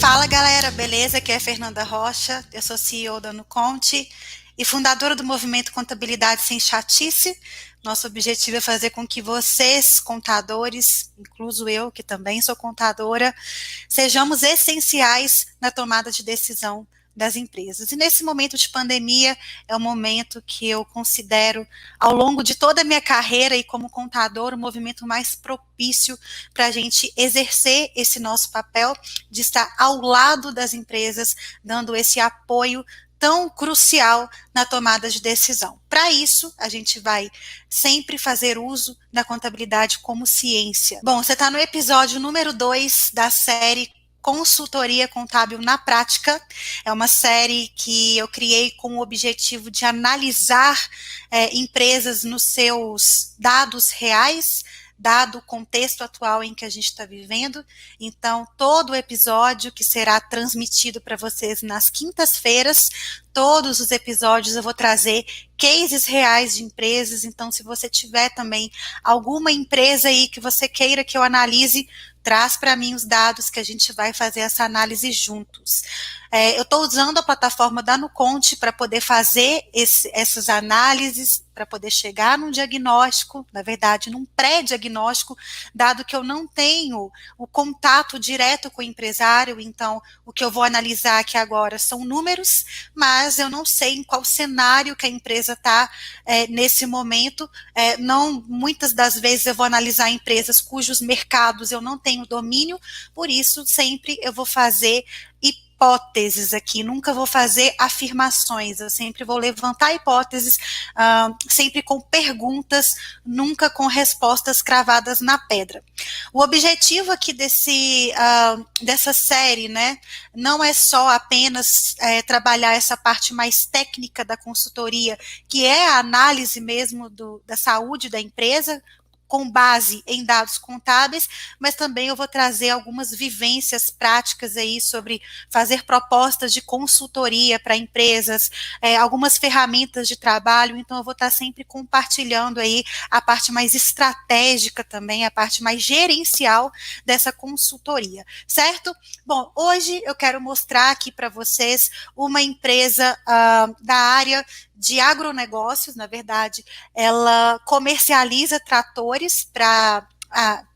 Fala galera, beleza? Aqui é a Fernanda Rocha, eu sou CEO da Nuconte e fundadora do movimento Contabilidade Sem Chatice. Nosso objetivo é fazer com que vocês, contadores, incluso eu, que também sou contadora, sejamos essenciais na tomada de decisão das empresas. E nesse momento de pandemia, é um momento que eu considero, ao longo de toda a minha carreira e como contador, o movimento mais propício para a gente exercer esse nosso papel de estar ao lado das empresas, dando esse apoio tão crucial na tomada de decisão. Para isso, a gente vai sempre fazer uso da contabilidade como ciência. Bom, você está no episódio número 2 da série Consultoria Contábil na Prática. É uma série que eu criei com o objetivo de analisar empresas nos seus dados reais, dado o contexto atual em que a gente está vivendo. Então, todo o episódio que será transmitido para vocês nas quintas-feiras, todos os episódios eu vou trazer cases reais de empresas. Então, se você tiver também alguma empresa aí que você queira que eu analise, traz para mim os dados que a gente vai fazer essa análise juntos. Eu estou usando a plataforma da Nuconte para poder fazer essas análises, para poder chegar num diagnóstico, na verdade, num pré-diagnóstico, dado que eu não tenho o contato direto com o empresário. Então, o que eu vou analisar aqui agora são números, mas eu não sei em qual cenário que a empresa está nesse momento. Não, muitas das vezes eu vou analisar empresas cujos mercados eu não tenho domínio, por isso sempre eu vou fazer hipóteses aqui, nunca vou fazer afirmações, eu sempre vou levantar hipóteses, sempre com perguntas, nunca com respostas cravadas na pedra. O objetivo aqui dessa série, né, não é só apenas trabalhar essa parte mais técnica da consultoria, que é a análise mesmo da saúde da empresa, com base em dados contábeis, mas também eu vou trazer algumas vivências práticas aí sobre fazer propostas de consultoria para empresas, algumas ferramentas de trabalho. Então eu vou estar sempre compartilhando aí a parte mais estratégica também, a parte mais gerencial dessa consultoria, certo? Bom, hoje eu quero mostrar aqui para vocês uma empresa da área de agronegócios. Na verdade, ela comercializa tratores para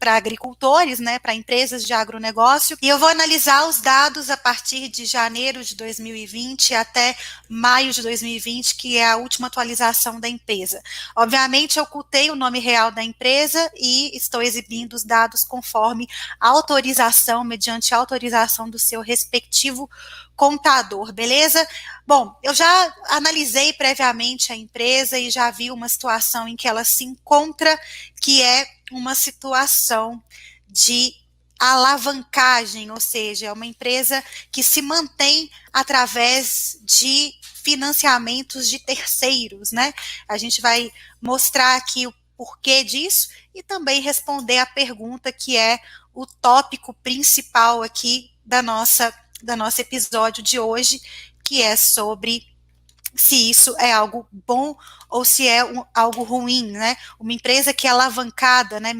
agricultores, né, para empresas de agronegócio, e eu vou analisar os dados a partir de janeiro de 2020 até maio de 2020, que é a última atualização da empresa. Obviamente, eu ocultei o nome real da empresa e estou exibindo os dados conforme autorização, mediante autorização do seu respectivo contador, beleza? Bom, eu já analisei previamente a empresa e já vi uma situação em que ela se encontra, que é uma situação de alavancagem, ou seja, é uma empresa que se mantém através de financiamentos de terceiros, né? A gente vai mostrar aqui o porquê disso e também responder a pergunta que é o tópico principal aqui da nosso episódio de hoje, que é sobre se isso é algo bom ou se é algo ruim, né? Uma empresa que é alavancada, né,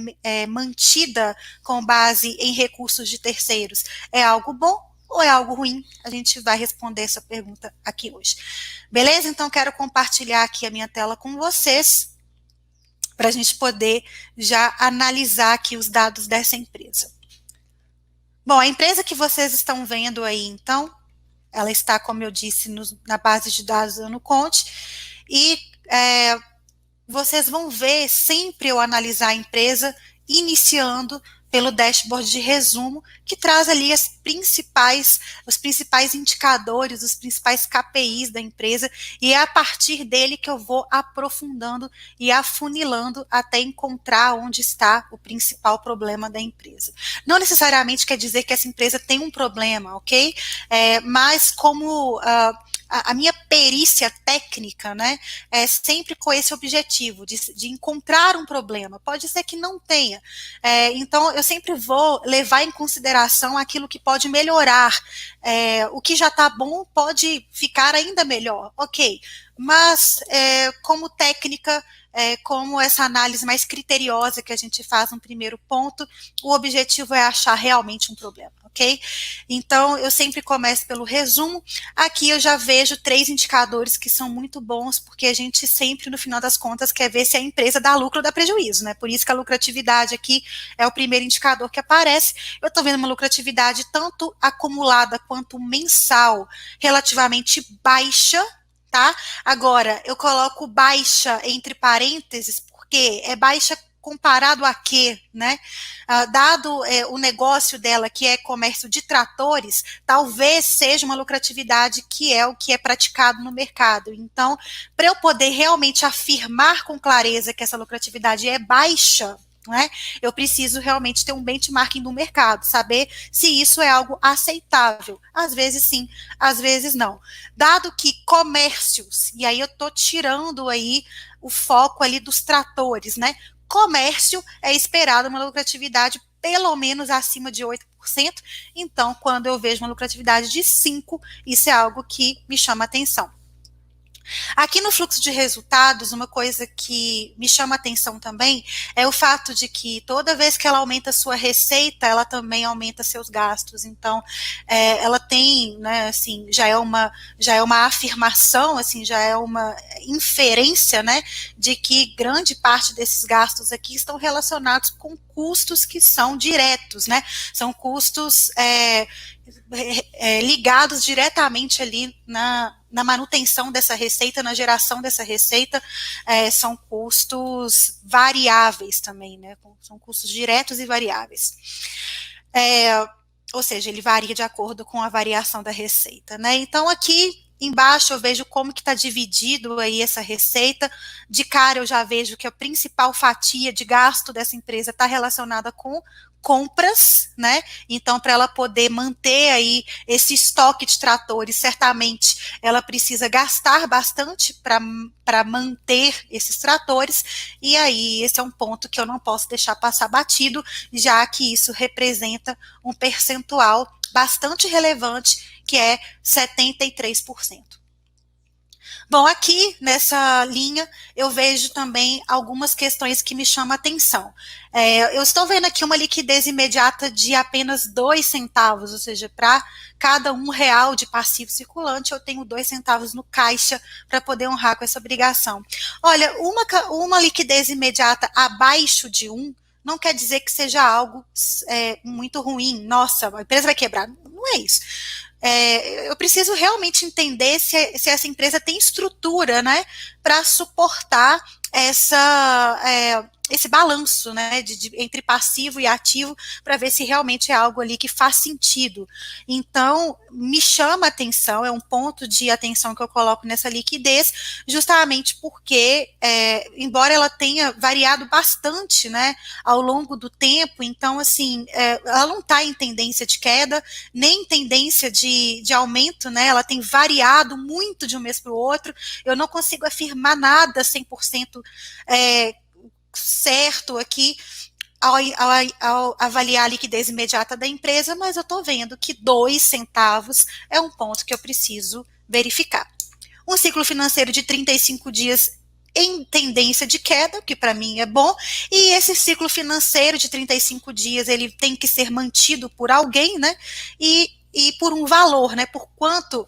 mantida com base em recursos de terceiros, é algo bom ou é algo ruim? A gente vai responder essa pergunta aqui hoje. Beleza? Então, quero compartilhar aqui a minha tela com vocês, para a gente poder já analisar aqui os dados dessa empresa. Bom, a empresa que vocês estão vendo aí, então, ela está, como eu disse, na base de dados da Nuconte, e vocês vão ver sempre eu analisar a empresa iniciando pelo dashboard de resumo, que traz ali os principais indicadores, os principais KPIs da empresa, e é a partir dele que eu vou aprofundando e afunilando até encontrar onde está o principal problema da empresa. Não necessariamente quer dizer que essa empresa tem um problema, ok? Mas como a minha perícia técnica, né, é sempre com esse objetivo de encontrar um problema. Pode ser que não tenha. Então, eu sempre vou levar em consideração aquilo que pode melhorar. O que já está bom pode ficar ainda melhor, ok. Mas, como técnica, como essa análise mais criteriosa que a gente faz no primeiro ponto, o objetivo é achar realmente um problema, ok? Então, eu sempre começo pelo resumo. Aqui eu já vejo 3 indicadores que são muito bons, porque a gente sempre, no final das contas, quer ver se a empresa dá lucro ou dá prejuízo, né? Por isso que a lucratividade aqui é o primeiro indicador que aparece. Eu estou vendo uma lucratividade tanto acumulada quanto mensal relativamente baixa, tá? Agora, eu coloco baixa entre parênteses, porque é baixa comparado a quê, né? Dado o negócio dela, que é comércio de tratores, talvez seja uma lucratividade que é o que é praticado no mercado. Então, para eu poder realmente afirmar com clareza que essa lucratividade é baixa, né, eu preciso realmente ter um benchmarking do mercado, saber se isso é algo aceitável. Às vezes sim, às vezes não. Dado que comércios, e aí eu estou tirando aí o foco ali dos tratores, né? Comércio é esperado uma lucratividade pelo menos acima de 8%, então quando eu vejo uma lucratividade de 5%, isso é algo que me chama atenção. Aqui no fluxo de resultados, uma coisa que me chama atenção também é o fato de que toda vez que ela aumenta a sua receita, ela também aumenta seus gastos. Então, ela tem, né, assim, já é uma afirmação, assim, já é uma inferência, né, de que grande parte desses gastos aqui estão relacionados com custos que são diretos, né, são custos ligados diretamente ali na manutenção dessa receita, na geração dessa receita, são custos variáveis também, né? São custos diretos e variáveis. Ou seja, ele varia de acordo com a variação da receita, né? Então, aqui embaixo eu vejo como que está dividido aí essa receita. De cara eu já vejo que a principal fatia de gasto dessa empresa está relacionada com compras, né? Então, para ela poder manter aí esse estoque de tratores, certamente ela precisa gastar bastante para manter esses tratores, e aí esse é um ponto que eu não posso deixar passar batido, já que isso representa um percentual bastante relevante, que é 73%. Bom, aqui nessa linha eu vejo também algumas questões que me chamam a atenção. Eu estou vendo aqui uma liquidez imediata de apenas 2 centavos, ou seja, para cada R$ 1 de passivo circulante, eu tenho 2 centavos no caixa para poder honrar com essa obrigação. Olha, uma liquidez imediata abaixo de 1 não quer dizer que seja algo muito ruim. Nossa, a empresa vai quebrar. Não é isso. Eu preciso realmente entender se essa empresa tem estrutura, né, para suportar esse balanço, né, entre passivo e ativo, para ver se realmente é algo ali que faz sentido. Então, me chama a atenção, é um ponto de atenção que eu coloco nessa liquidez, justamente porque, embora ela tenha variado bastante, né, ao longo do tempo, então, assim, ela não está em tendência de queda, nem em tendência de aumento, né, ela tem variado muito de um mês para o outro, eu não consigo afirmar nada 100% certo aqui ao avaliar a liquidez imediata da empresa, mas eu estou vendo que 2 centavos é um ponto que eu preciso verificar. Um ciclo financeiro de 35 dias em tendência de queda, que para mim é bom, e esse ciclo financeiro de 35 dias, ele tem que ser mantido por alguém, né, e por um valor, né, por quanto,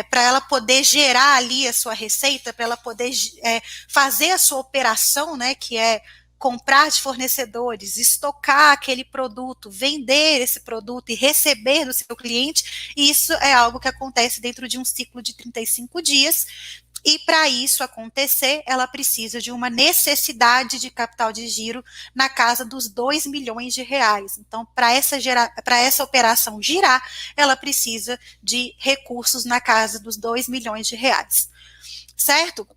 para ela poder gerar ali a sua receita, para ela poder fazer a sua operação, né, que é comprar de fornecedores, estocar aquele produto, vender esse produto e receber do seu cliente, isso é algo que acontece dentro de um ciclo de 35 dias, e para isso acontecer, ela precisa de uma necessidade de capital de giro na casa dos R$ 2 milhões. Então, para essa operação girar, ela precisa de recursos na casa dos R$ 2 milhões. Certo?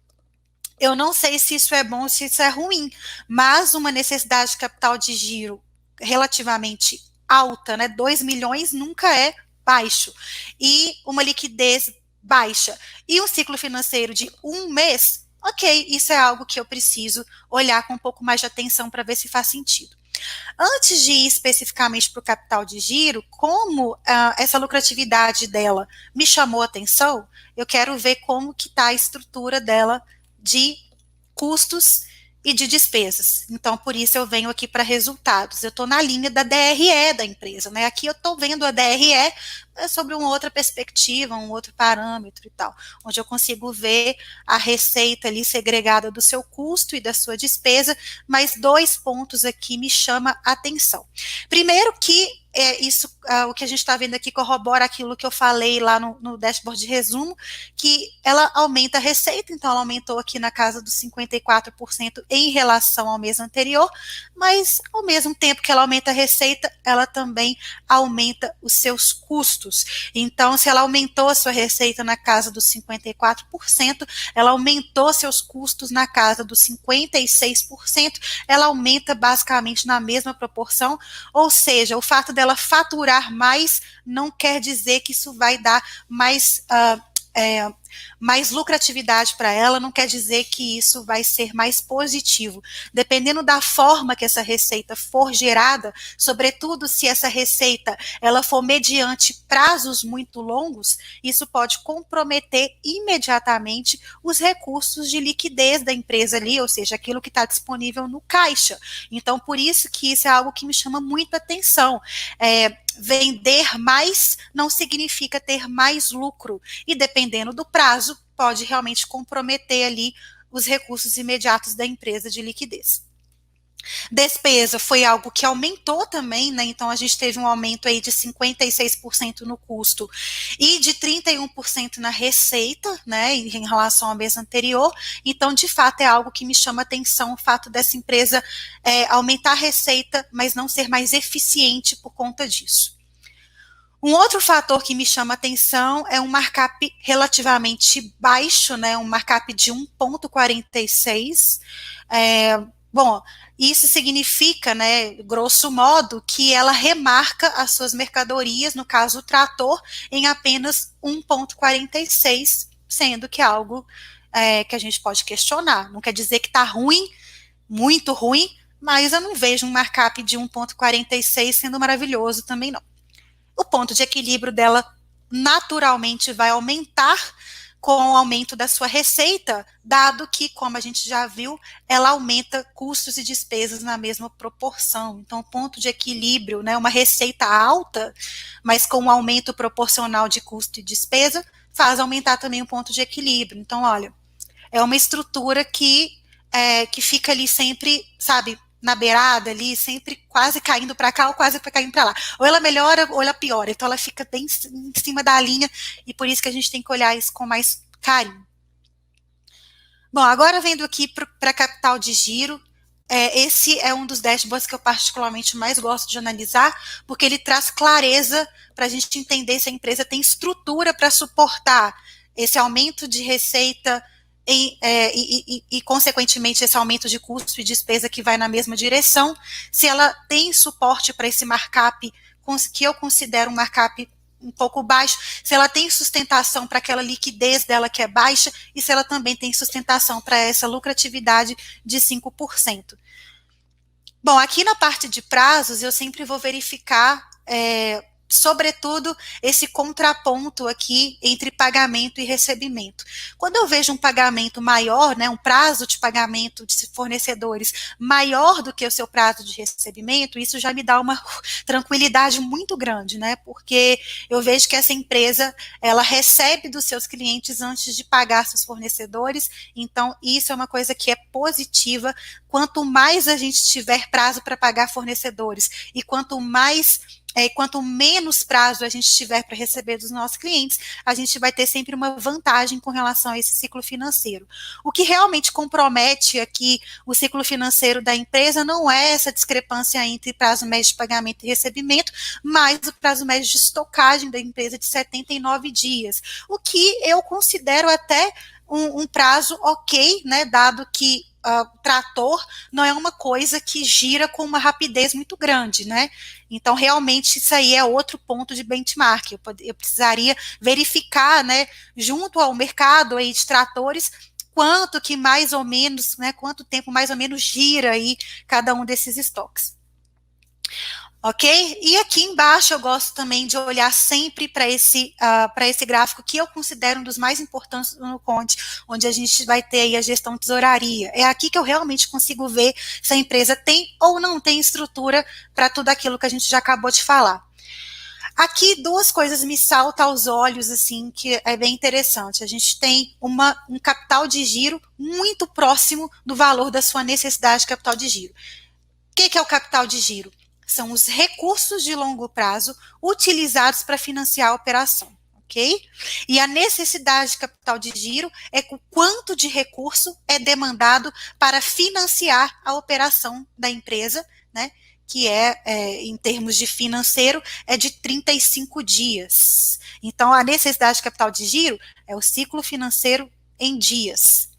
Eu não sei se isso é bom ou se isso é ruim, mas uma necessidade de capital de giro relativamente alta, né? 2 milhões nunca é baixo. E uma liquidez baixa e um ciclo financeiro de 1 mês, ok, isso é algo que eu preciso olhar com um pouco mais de atenção para ver se faz sentido. Antes de ir especificamente para o capital de giro, como essa lucratividade dela me chamou a atenção, eu quero ver como que está a estrutura dela de custos e de despesas. Então, por isso eu venho aqui para resultados. Eu estou na linha da DRE da empresa, né? Aqui eu estou vendo a DRE sobre uma outra perspectiva, um outro parâmetro e tal, onde eu consigo ver a receita ali segregada do seu custo e da sua despesa, mas 2 pontos aqui me chama a atenção. Primeiro que isso, o que a gente está vendo aqui corrobora aquilo que eu falei lá no dashboard de resumo, que ela aumenta a receita, então ela aumentou aqui na casa dos 54% em relação ao mês anterior, mas ao mesmo tempo que ela aumenta a receita, ela também aumenta os seus custos. Então, se ela aumentou a sua receita na casa dos 54%, ela aumentou seus custos na casa dos 56%, ela aumenta basicamente na mesma proporção, ou seja, o fato dela faturar mais não quer dizer que isso vai dar mais lucratividade para ela, não quer dizer que isso vai ser mais positivo. Dependendo da forma que essa receita for gerada, sobretudo se essa receita ela for mediante prazos muito longos, isso pode comprometer imediatamente os recursos de liquidez da empresa ali, ou seja, aquilo que está disponível no caixa. Então, por isso que isso é algo que me chama muita atenção. Vender mais não significa ter mais lucro, e dependendo do prazo, pode realmente comprometer ali os recursos imediatos da empresa de liquidez. Despesa foi algo que aumentou também, né? Então a gente teve um aumento aí de 56% no custo e de 31% na receita, né, em relação ao mês anterior. Então, de fato, é algo que me chama atenção, o fato dessa empresa aumentar a receita, mas não ser mais eficiente por conta disso. Um outro fator que me chama atenção é um markup relativamente baixo, né, um markup de 1,46. Bom, isso significa, né, grosso modo, que ela remarca as suas mercadorias, no caso o trator, em apenas 1,46, sendo que é algo que a gente pode questionar. Não quer dizer que está ruim, muito ruim, mas eu não vejo um markup de 1,46 sendo maravilhoso também não. O ponto de equilíbrio dela naturalmente vai aumentar com o aumento da sua receita, dado que, como a gente já viu, ela aumenta custos e despesas na mesma proporção. Então, o ponto de equilíbrio, né, uma receita alta, mas com um aumento proporcional de custo e despesa, faz aumentar também o ponto de equilíbrio. Então, olha, é uma estrutura que fica ali sempre, sabe, na beirada ali, sempre quase caindo para cá ou quase caindo para lá. Ou ela melhora ou ela piora. Então ela fica bem em cima da linha e por isso que a gente tem que olhar isso com mais carinho. Bom, agora vendo aqui para capital de giro, esse é um dos dashboards que eu particularmente mais gosto de analisar, porque ele traz clareza para a gente entender se a empresa tem estrutura para suportar esse aumento de receita e, consequentemente, esse aumento de custo e despesa que vai na mesma direção, se ela tem suporte para esse markup, que eu considero um markup um pouco baixo, se ela tem sustentação para aquela liquidez dela que é baixa, e se ela também tem sustentação para essa lucratividade de 5%. Bom, aqui na parte de prazos, eu sempre vou verificar sobretudo esse contraponto aqui entre pagamento e recebimento. Quando eu vejo um pagamento maior, né, um prazo de pagamento de fornecedores maior do que o seu prazo de recebimento, isso já me dá uma tranquilidade muito grande, né, porque eu vejo que essa empresa, ela recebe dos seus clientes antes de pagar seus fornecedores, então isso é uma coisa que é positiva. Quanto mais a gente tiver prazo para pagar fornecedores e quanto menos prazo a gente tiver para receber dos nossos clientes, a gente vai ter sempre uma vantagem com relação a esse ciclo financeiro. O que realmente compromete aqui o ciclo financeiro da empresa não é essa discrepância entre prazo médio de pagamento e recebimento, mas o prazo médio de estocagem da empresa de 79 dias, o que eu considero até um prazo ok, né, dado que trator não é uma coisa que gira com uma rapidez muito grande, né? Então, realmente, isso aí é outro ponto de benchmark. Eu precisaria verificar, né, junto ao mercado aí de tratores, quanto que mais ou menos, né, quanto tempo mais ou menos gira aí cada um desses estoques. Ok? E aqui embaixo eu gosto também de olhar sempre para esse gráfico que eu considero um dos mais importantes no Conte, onde a gente vai ter aí a gestão de tesouraria. É aqui que eu realmente consigo ver se a empresa tem ou não tem estrutura para tudo aquilo que a gente já acabou de falar. Aqui duas coisas me saltam aos olhos, assim, que é bem interessante. A gente tem um capital de giro muito próximo do valor da sua necessidade de capital de giro. O que é o capital de giro? São os recursos de longo prazo utilizados para financiar a operação, ok? E a necessidade de capital de giro é o quanto de recurso é demandado para financiar a operação da empresa, né? Que em termos de financeiro, é de 35 dias. Então, a necessidade de capital de giro é o ciclo financeiro em dias,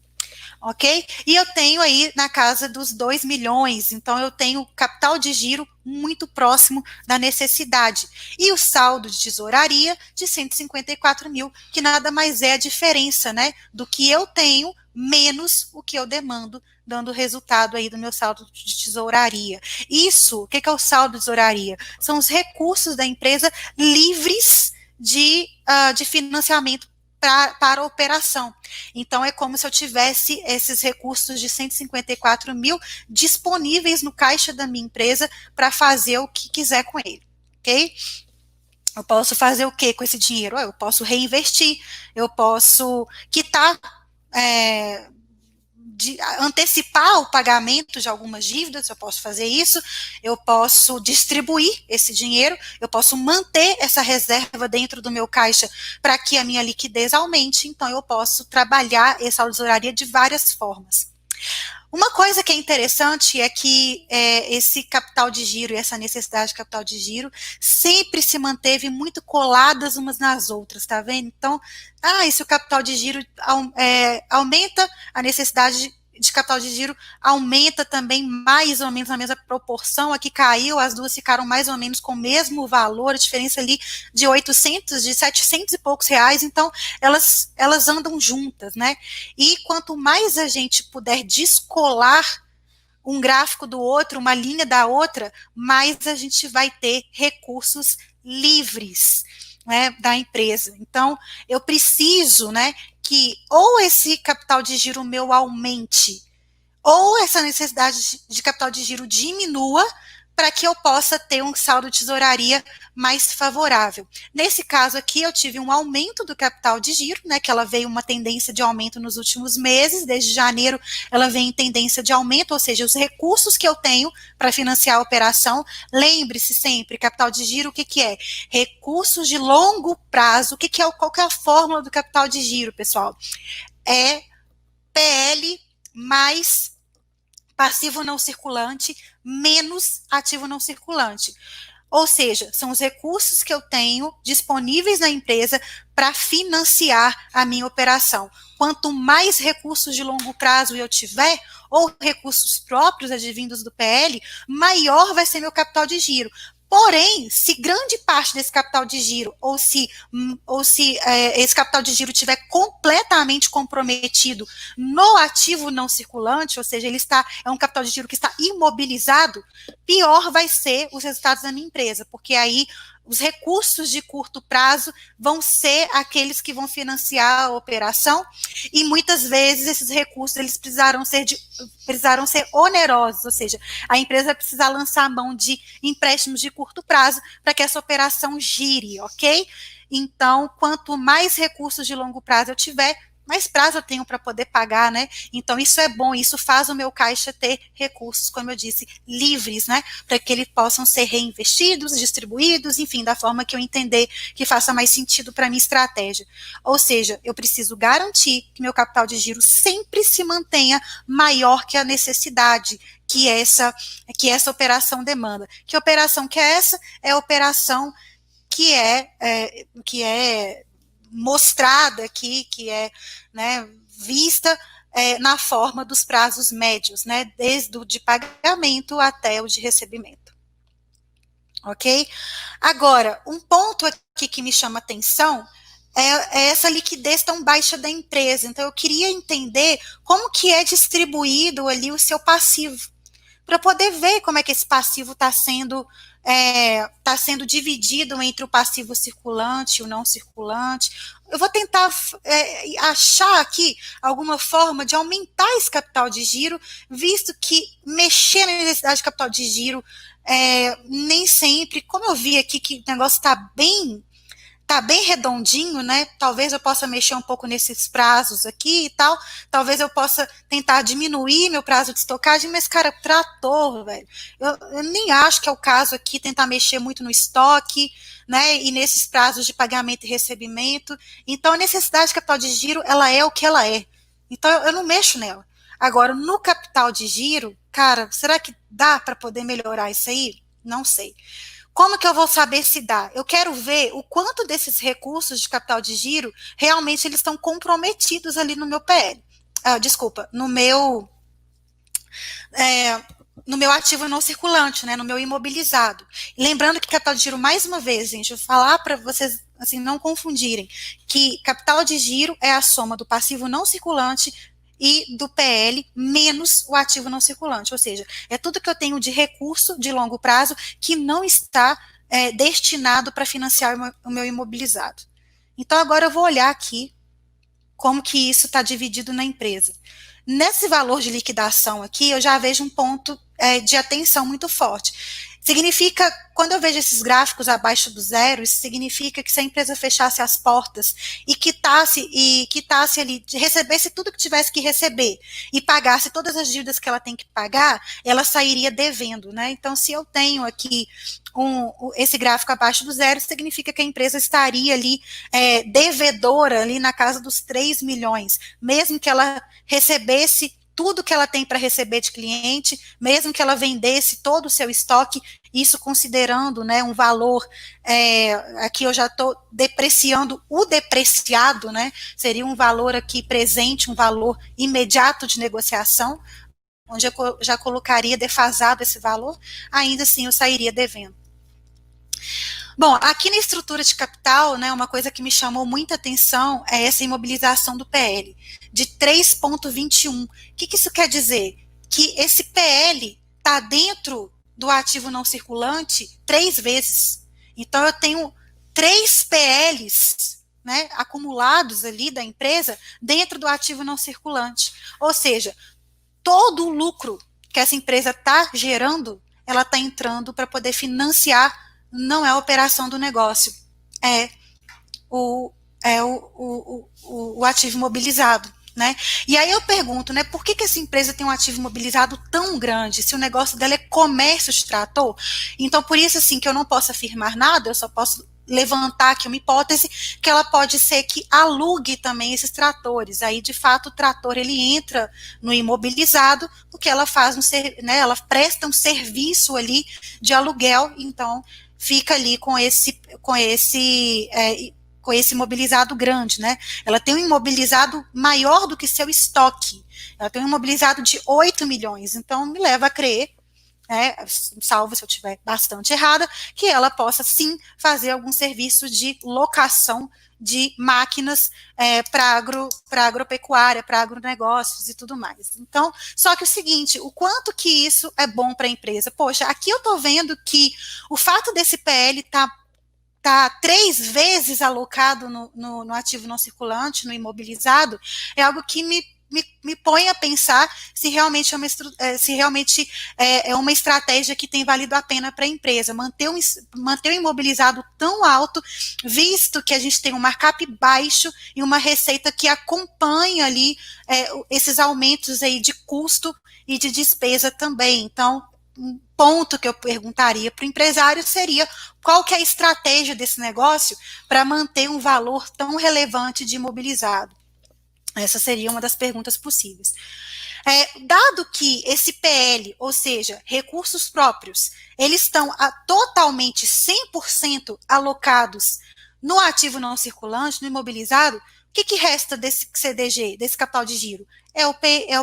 ok? E eu tenho aí na casa dos 2 milhões, então eu tenho capital de giro muito próximo da necessidade. E o saldo de tesouraria de 154 mil, que nada mais é a diferença, né, do que eu tenho menos o que eu demando, dando o resultado aí do meu saldo de tesouraria. Isso, o que é o saldo de tesouraria? São os recursos da empresa livres de financiamento para a operação. Então, é como se eu tivesse esses recursos de 154 mil disponíveis no caixa da minha empresa para fazer o que quiser com ele, ok? Eu posso fazer o que com esse dinheiro? Eu posso reinvestir, eu posso quitar, antecipar o pagamento de algumas dívidas, eu posso fazer isso, eu posso distribuir esse dinheiro, eu posso manter essa reserva dentro do meu caixa para que a minha liquidez aumente, então eu posso trabalhar essa tesouraria de várias formas. Uma coisa que é interessante é que esse capital de giro e essa necessidade de capital de giro sempre se manteve muito coladas umas nas outras, tá vendo? Então, e se o capital de giro aumenta, a necessidade de capital de giro aumenta também mais ou menos na mesma proporção. Aqui caiu, as duas ficaram mais ou menos com o mesmo valor, a diferença ali de 800, de 700 e poucos reais, então elas andam juntas, né? E quanto mais a gente puder descolar um gráfico do outro, uma linha da outra, mais a gente vai ter recursos livres, né, da empresa. Então, eu preciso, né, que ou esse capital de giro meu aumente, ou essa necessidade de capital de giro diminua, para que eu possa ter um saldo de tesouraria mais favorável. Nesse caso aqui, eu tive um aumento do capital de giro, né, que ela veio uma tendência de aumento nos últimos meses, desde janeiro ela vem em tendência de aumento, ou seja, os recursos que eu tenho para financiar a operação, lembre-se sempre, capital de giro, o que é? Recursos de longo prazo, qual que é a fórmula do capital de giro, pessoal? É PL mais passivo não circulante menos ativo não circulante. Ou seja, são os recursos que eu tenho disponíveis na empresa para financiar a minha operação. Quanto mais recursos de longo prazo eu tiver, ou recursos próprios advindos do PL, maior vai ser meu capital de giro. Porém, se grande parte desse capital de giro, ou se esse capital de giro estiver completamente comprometido no ativo não circulante, ou seja, é um capital de giro que está imobilizado, pior vai ser os resultados da minha empresa, porque aí os recursos de curto prazo vão ser aqueles que vão financiar a operação, e muitas vezes esses recursos eles precisaram ser onerosos, ou seja, a empresa vai precisar lançar a mão de empréstimos de curto prazo para que essa operação gire, ok? Então, quanto mais recursos de longo prazo eu tiver, mais prazo eu tenho para poder pagar, né? Então, isso é bom, isso faz o meu caixa ter recursos, como eu disse, livres, né? Para que eles possam ser reinvestidos, distribuídos, enfim, da forma que eu entender que faça mais sentido para a minha estratégia. Ou seja, eu preciso garantir que meu capital de giro sempre se mantenha maior que a necessidade que essa operação demanda. Que operação que é essa? É a operação que é mostrada aqui, que é, né, vista na forma dos prazos médios, né, desde o de pagamento até o de recebimento. Ok? Agora, um ponto aqui que me chama atenção é essa liquidez tão baixa da empresa. Então, eu queria entender como que é distribuído ali o seu passivo. para poder ver como é que esse passivo está sendo dividido entre o passivo circulante e o não circulante. Eu vou tentar achar aqui alguma forma de aumentar esse capital de giro, visto que mexer na necessidade de capital de giro nem sempre, como eu vi aqui que o negócio está bem redondinho, né? Talvez eu possa mexer um pouco nesses prazos aqui e tal. Talvez eu possa tentar diminuir meu prazo de estocagem, mas, cara, trator, velho. Eu nem acho que é o caso aqui tentar mexer muito no estoque, né? E nesses prazos de pagamento e recebimento. Então, a necessidade de capital de giro, ela é o que ela é. Então, eu não mexo nela. Agora, no capital de giro, cara, será que dá para poder melhorar isso aí? Não sei. Como que eu vou saber se dá? Eu quero ver o quanto desses recursos de capital de giro realmente eles estão comprometidos ali no meu PL. Desculpa, no meu ativo não circulante, né, no meu imobilizado. Lembrando que capital de giro, mais uma vez, gente, eu vou falar para vocês assim, não confundirem, que capital de giro é a soma do passivo não circulante e do PL menos o ativo não circulante, ou seja, é tudo que eu tenho de recurso de longo prazo que não está destinado para financiar o meu imobilizado. Então, agora eu vou olhar aqui como que isso está dividido na empresa. Nesse valor de liquidação aqui, eu já vejo um ponto de atenção muito forte. Significa, quando eu vejo esses gráficos abaixo do zero, isso significa que se a empresa fechasse as portas e quitasse ali, recebesse tudo que tivesse que receber e pagasse todas as dívidas que ela tem que pagar, ela sairia devendo, né? Então, se eu tenho aqui esse gráfico abaixo do zero, significa que a empresa estaria ali devedora ali na casa dos 3 milhões, mesmo que ela recebesse tudo que ela tem para receber de cliente, mesmo que ela vendesse todo o seu estoque, isso considerando, né, um valor, aqui eu já estou depreciando o depreciado, né, seria um valor aqui presente, um valor imediato de negociação, onde eu já colocaria defasado esse valor, ainda assim eu sairia devendo. Bom, aqui na estrutura de capital, né, uma coisa que me chamou muita atenção é essa imobilização do PL, de 3,21. O que isso quer dizer? Que esse PL está dentro do ativo não circulante 3 vezes. Então, eu tenho 3 PLs, né, acumulados ali da empresa dentro do ativo não circulante. Ou seja, todo o lucro que essa empresa está gerando, ela está entrando para poder financiar. Não é a operação do negócio, é o ativo imobilizado, né? E aí eu pergunto, né, por que essa empresa tem um ativo imobilizado tão grande, se o negócio dela é comércio de trator? Então, por isso, assim, que eu não posso afirmar nada, eu só posso levantar aqui uma hipótese que ela pode ser que alugue também esses tratores. Aí, de fato, o trator, ele entra no imobilizado, porque ela faz né, ela presta um serviço ali de aluguel, então fica ali com esse imobilizado grande, né? Ela tem um imobilizado maior do que seu estoque. Ela tem um imobilizado de 8 milhões. Então, me leva a crer, salvo se eu estiver bastante errada, que ela possa sim fazer algum serviço de locação de máquinas para agropecuária, para agronegócios e tudo mais. Então, só que o seguinte, o quanto que isso é bom para a empresa? Poxa, aqui eu estou vendo que o fato desse PL tá 3 vezes alocado no ativo não circulante, no imobilizado, é algo que me põe a pensar se realmente é uma estratégia que tem valido a pena para a empresa, manter o imobilizado tão alto, visto que a gente tem um markup baixo e uma receita que acompanha ali esses aumentos aí de custo e de despesa também. Então, um ponto que eu perguntaria para o empresário seria qual que é a estratégia desse negócio para manter um valor tão relevante de imobilizado. Essa seria uma das perguntas possíveis. Dado que esse PL, ou seja, recursos próprios, eles estão totalmente 100% alocados no ativo não circulante, no imobilizado, o que resta desse CDG, desse capital de giro? É o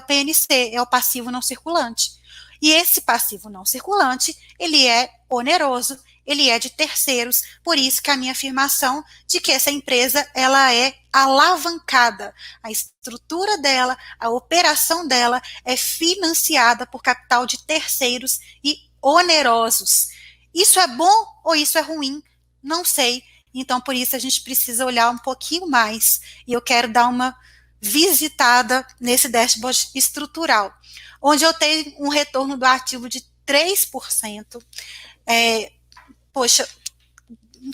PNC, é o passivo não circulante. E esse passivo não circulante, ele é oneroso, ele é de terceiros, por isso que a minha afirmação de que essa empresa, ela é alavancada, a estrutura dela, a operação dela é financiada por capital de terceiros e onerosos. Isso é bom ou isso é ruim? Não sei. Então, por isso, a gente precisa olhar um pouquinho mais. E eu quero dar uma visitada nesse dashboard estrutural, onde eu tenho um retorno do ativo de 3%. Poxa,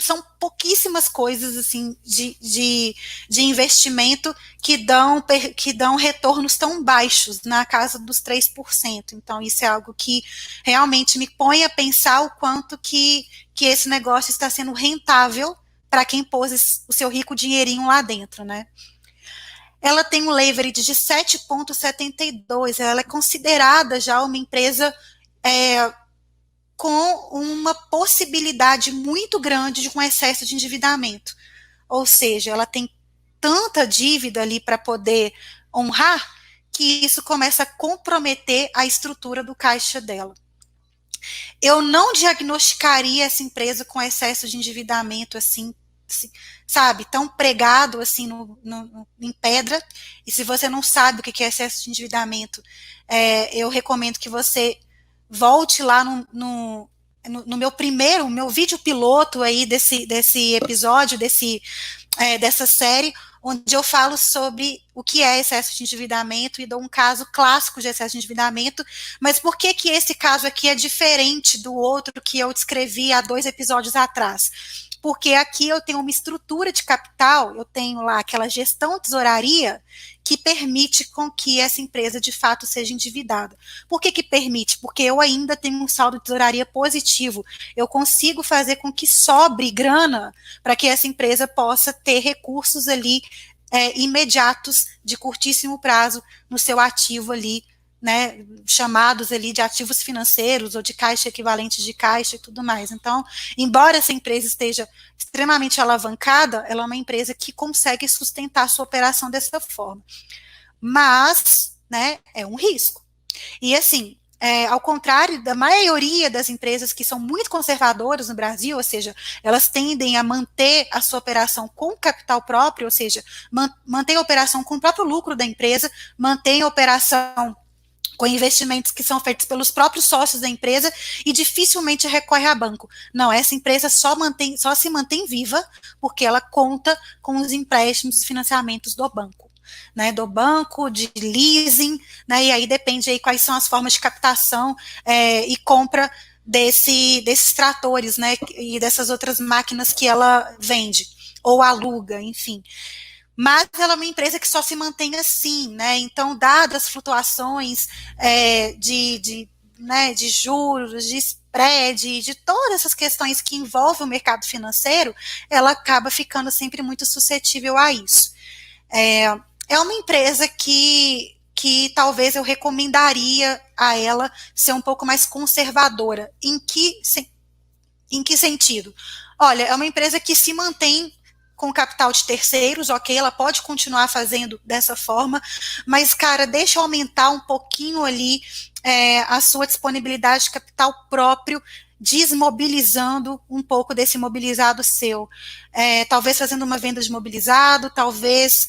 são pouquíssimas coisas assim de investimento que dão retornos tão baixos, na casa dos 3%. Então, isso é algo que realmente me põe a pensar o quanto que esse negócio está sendo rentável para quem pôs o seu rico dinheirinho lá dentro, né? Ela tem um leverage de 7,72, ela é considerada já uma empresa com uma possibilidade muito grande de um excesso de endividamento. Ou seja, ela tem tanta dívida ali para poder honrar que isso começa a comprometer a estrutura do caixa dela. Eu não diagnosticaria essa empresa com excesso de endividamento assim, sabe, tão pregado assim em pedra. E se você não sabe o que é excesso de endividamento, eu recomendo que você volte lá no meu vídeo piloto aí desse episódio, dessa série, onde eu falo sobre o que é excesso de endividamento e dou um caso clássico de excesso de endividamento, mas por que esse caso aqui é diferente do outro que eu descrevi há 2 episódios atrás? Porque aqui eu tenho uma estrutura de capital, eu tenho lá aquela gestão tesouraria que permite com que essa empresa de fato seja endividada. Por que permite? Porque eu ainda tenho um saldo de tesouraria positivo. Eu consigo fazer com que sobre grana para que essa empresa possa ter recursos ali imediatos, de curtíssimo prazo, no seu ativo ali, né, chamados ali de ativos financeiros ou de caixa equivalente de caixa e tudo mais. Então, embora essa empresa esteja extremamente alavancada, ela é uma empresa que consegue sustentar sua operação dessa forma. Mas, né, é um risco. E assim, ao contrário da maioria das empresas que são muito conservadoras no Brasil, ou seja, elas tendem a manter a sua operação com capital próprio, ou seja, mantém a operação com o próprio lucro da empresa, mantém a operação com investimentos que são feitos pelos próprios sócios da empresa e dificilmente recorre a banco. Não, essa empresa só se mantém viva porque ela conta com os empréstimos e financiamentos do banco. Né, do banco, de leasing, né, e aí depende aí quais são as formas de captação e compra desses tratores, né, e dessas outras máquinas que ela vende, ou aluga, enfim. Mas ela é uma empresa que só se mantém assim, né? Então, dadas as flutuações de juros, de spread, de todas essas questões que envolvem o mercado financeiro, ela acaba ficando sempre muito suscetível a isso. É uma empresa que talvez eu recomendaria a ela ser um pouco mais conservadora. Em que sentido? Olha, é uma empresa que se mantém com capital de terceiros, ok, ela pode continuar fazendo dessa forma, mas, cara, deixa aumentar um pouquinho ali a sua disponibilidade de capital próprio, desmobilizando um pouco desse mobilizado seu. Talvez fazendo uma venda de mobilizado, talvez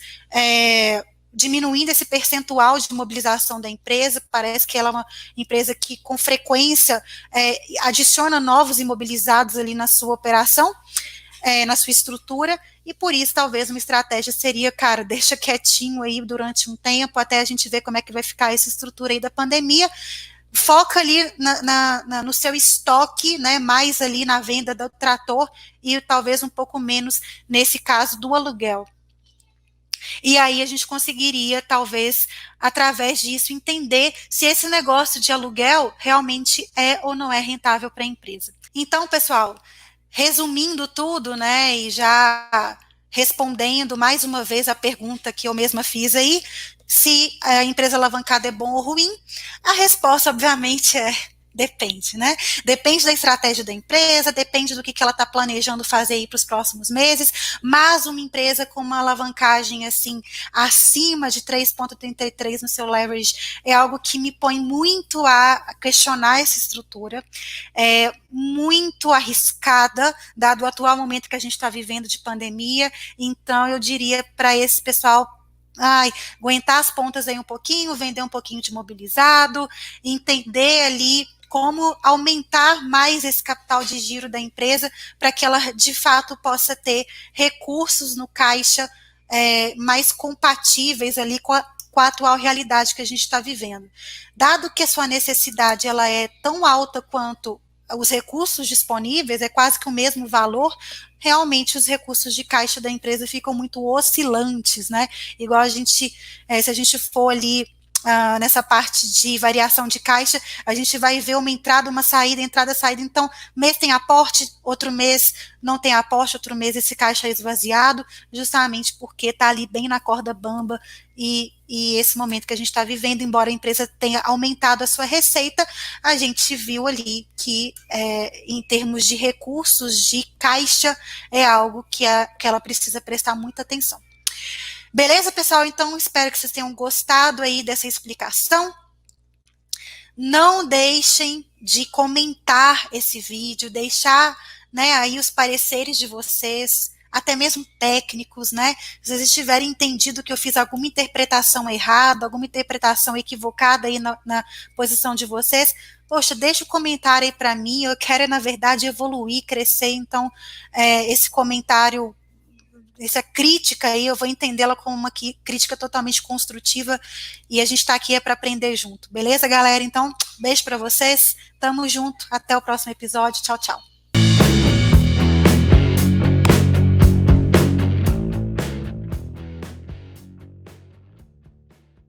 diminuindo esse percentual de mobilização da empresa. Parece que ela é uma empresa que com frequência adiciona novos imobilizados ali na sua operação, na sua estrutura, e por isso talvez uma estratégia seria, cara, deixa quietinho aí durante um tempo, até a gente ver como é que vai ficar essa estrutura aí da pandemia, foca ali no seu estoque, né, mais ali na venda do trator e talvez um pouco menos nesse caso do aluguel. E aí a gente conseguiria, talvez, através disso, entender se esse negócio de aluguel realmente é ou não é rentável para a empresa. Então, pessoal, resumindo tudo, né, e já respondendo mais uma vez a pergunta que eu mesma fiz aí, se a empresa alavancada é bom ou ruim, a resposta, obviamente, é Depende, né? Depende da estratégia da empresa, depende do que ela está planejando fazer aí para os próximos meses, mas uma empresa com uma alavancagem assim, acima de 3,33 no seu leverage, é algo que me põe muito a questionar essa estrutura, é muito arriscada, dado o atual momento que a gente está vivendo de pandemia, então eu diria para esse pessoal, aguentar as pontas aí um pouquinho, vender um pouquinho de imobilizado, entender ali como aumentar mais esse capital de giro da empresa para que ela de fato possa ter recursos no caixa mais compatíveis ali com a atual realidade que a gente está vivendo. Dado que a sua necessidade ela é tão alta quanto os recursos disponíveis, é quase que o mesmo valor, realmente os recursos de caixa da empresa ficam muito oscilantes, né? Igual a gente, se a gente for ali nessa parte de variação de caixa, a gente vai ver uma entrada, saída, então, mês tem aporte, outro mês não tem aporte, outro mês esse caixa é esvaziado, justamente porque está ali bem na corda bamba, e esse momento que a gente está vivendo, embora a empresa tenha aumentado a sua receita, a gente viu ali que, em termos de recursos de caixa, é algo que ela precisa prestar muita atenção. Beleza, pessoal? Então, espero que vocês tenham gostado aí dessa explicação. Não deixem de comentar esse vídeo, deixar, né, aí os pareceres de vocês, até mesmo técnicos, né? Se vocês tiverem entendido que eu fiz alguma interpretação errada, alguma interpretação equivocada aí na posição de vocês, poxa, deixa o comentário aí para mim, eu quero, na verdade, evoluir, crescer, então, esse comentário, essa crítica aí, eu vou entendê-la como uma crítica totalmente construtiva, e a gente está aqui para aprender junto, beleza, galera? Então, beijo para vocês, tamo junto, até o próximo episódio, tchau, tchau.